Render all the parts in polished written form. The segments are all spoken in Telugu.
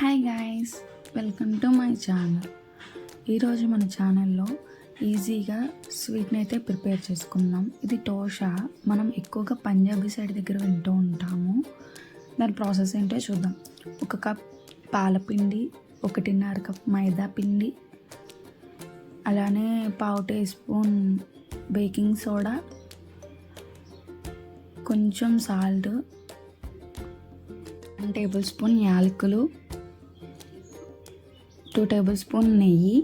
Hi guys, welcome to my channel. ఈరోజు మన ఛానల్లో ఈజీగా స్వీట్ని అయితే ప్రిపేర్ చేసుకుందాం. ఇది టోషా. మనం ఎక్కువగా పంజాబీ సైడ్ దగ్గర వింటూ ఉంటాము. దాని ప్రాసెస్ ఏంటో చూద్దాం. 1 కప్ పాలపిండి, 1.5 కప్ మైదా పిండి, అలానే 1/2 టీ స్పూన్ బేకింగ్ సోడా, కొంచెం సాల్ట్, 1 టేబుల్ స్పూన్ యాలకులు, 2 టేబుల్ స్పూన్ నెయ్యి.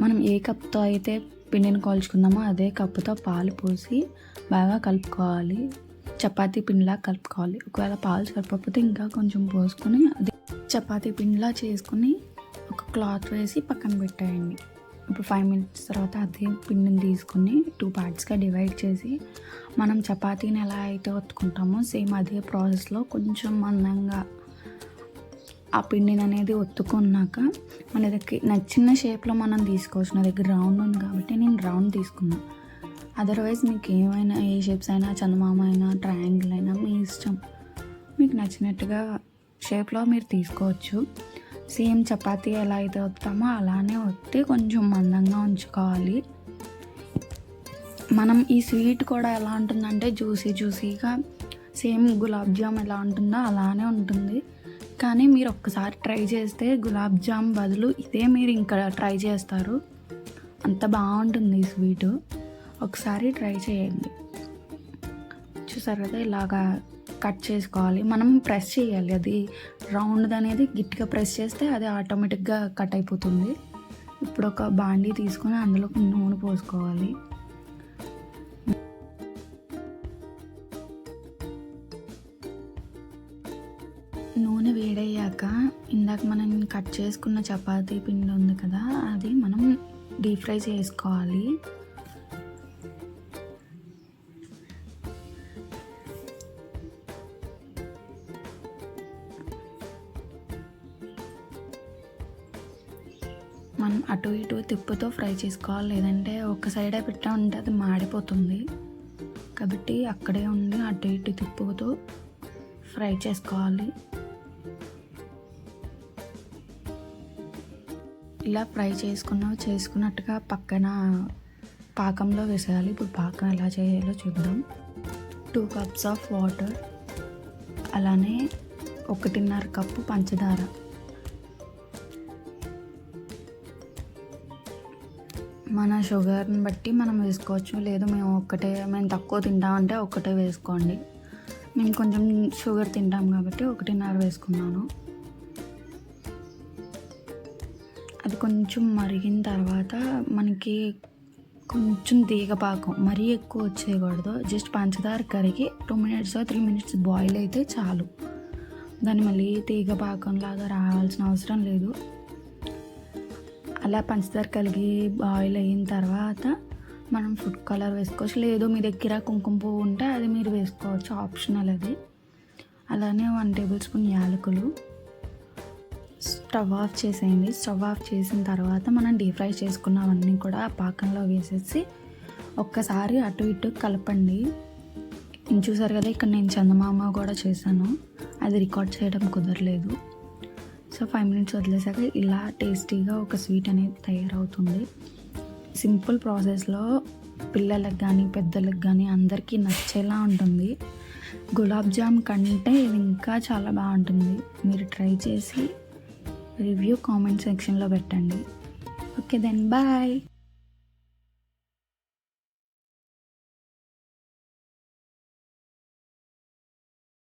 మనం ఏ కప్తో అయితే పిండిని కాల్చుకుందామో అదే కప్పుతో పాలు పోసి బాగా కలుపుకోవాలి. చపాతీ పిండిలా కలుపుకోవాలి. ఒకవేళ పాలు సరిపోతే ఇంకా కొంచెం పోసుకొని అదే చపాతీ పిండిలా చేసుకుని ఒక క్లాత్ వేసి పక్కన పెట్టేయండి. ఇప్పుడు 5 మినిట్స్ తర్వాత అదే పిండిని తీసుకుని 2 పార్ట్స్గా డివైడ్ చేసి మనం చపాతీని ఎలా అయితే ఒత్తుకుంటామో సేమ్ అదే ప్రాసెస్లో కొంచెం మందంగా ఆ పిండిని అనేది ఒత్తుకున్నాక మన దగ్గర నచ్చిన షేప్లో మనం తీసుకోవచ్చు. నా దగ్గర రౌండ్ ఉంది కాబట్టి నేను రౌండ్ తీసుకున్నాను. అదర్వైజ్ మీకు ఏమైనా ఏ షేప్స్ అయినా, చందమామ అయినా, ట్రయాంగిల్ అయినా మీ ఇష్టం, మీకు నచ్చినట్టుగా షేప్లో మీరు తీసుకోవచ్చు. సేమ్ చపాతీ ఎలా అయితే ఒత్తామో అలానే ఒత్తి కొంచెం మందంగా ఉంచుకోవాలి. మనం ఈ స్వీట్ కూడా ఎలా ఉంటుందంటే జ్యూసీగా సేమ్ గులాబ్ జామ్ ఎలా ఉంటుందో అలానే ఉంటుంది. కానీ మీరు ఒక్కసారి ట్రై చేస్తే గులాబ్ జామ్ బదులు ఇదే మీరు ఇంకా ట్రై చేస్తారు. అంత బాగుంటుంది ఈ స్వీటు. ఒకసారి ట్రై చేయండి. చూసారు కదా, ఇలాగా కట్ చేసుకోవాలి. మనం ప్రెస్ చేయాలి. అది రౌండ్ అనేది గట్టిగా ప్రెస్ చేస్తే అది ఆటోమేటిక్గా కట్ అయిపోతుంది. ఇప్పుడు ఒక బాండీ తీసుకొని అందులో నూనె పోసుకోవాలి. నూనె వేడయ్యాక ఇందాక మనం కట్ చేసుకున్న చపాతీ పిండి ఉంది కదా, అది మనం డీప్ ఫ్రై చేసుకోవాలి. మనం అటు ఇటు తిప్పుతో ఫ్రై చేసుకోవాలి, లేదంటే ఒక సైడే పెట్టా ఉంటే అది మాడిపోతుంది. కాబట్టి అక్కడే ఉండి అటు ఇటు తిప్పుతూ ఫ్రై చేసుకోవాలి. ఇలా ఫ్రై చేసుకున్నట్టుగా పక్కన పాకంలో వేసేయాలి. ఇప్పుడు పాకం ఎలా చేయాలో చూద్దాం. 2 కప్స్ ఆఫ్ వాటర్, అలానే 1.5 కప్పు పంచదార, మన షుగర్ని బట్టి మనం వేసుకోవచ్చు. లేదు మేము తక్కువ తింటామంటే ఒక్కటే వేసుకోండి. మేము కొంచెం షుగర్ తింటాం కాబట్టి 1.5 వేసుకున్నాను. అది కొంచెం మరిగిన తర్వాత మనకి కొంచెం తీగ పాకం, మరీ ఎక్కువ వచ్చేయకూడదు. జస్ట్ పంచదార కరిగి 2 మినిట్స్ 3 మినిట్స్ బాయిల్ అయితే చాలు. దాన్ని మళ్ళీ తీగ పాకంలాగా రావాల్సిన అవసరం లేదు. అలా పంచదార కలిగి బాయిల్ అయిన తర్వాత మనం ఫుడ్ కలర్ వేసుకోవచ్చు. లేదు మీ దగ్గర కుంకుమ పువ్వు ఉంటే అది మీరు వేసుకోవచ్చు, ఆప్షనల్ అది. అలానే 1 టేబుల్ స్పూన్ యాలకులు. స్టవ్ ఆఫ్ చేసేయండి. స్టవ్ ఆఫ్ చేసిన తర్వాత మనం డీప్ ఫ్రై చేసుకున్నవన్నీ కూడా ఆ పాకంలో వేసేసి ఒక్కసారి అటు ఇటు కలపండి. చూసారు కదా, ఇక్కడ నేను చందమామ కూడా చేశాను. అది రికార్డ్ చేయడం కుదరలేదు. సో 5 మినిట్స్ వదిలేసాక ఇలా టేస్టీగా ఒక స్వీట్ అనేది తయారవుతుంది. సింపుల్ ప్రాసెస్లో పిల్లలకు కానీ పెద్దలకు కానీ అందరికీ నచ్చేలా ఉంటుంది. గులాబ్ జామ్ కంటే ఇది ఇంకా చాలా బాగుంటుంది. మీరు ట్రై చేసి రివ్యూ కామెంట్ సెక్షన్లో పెట్టండి. Okay then bye.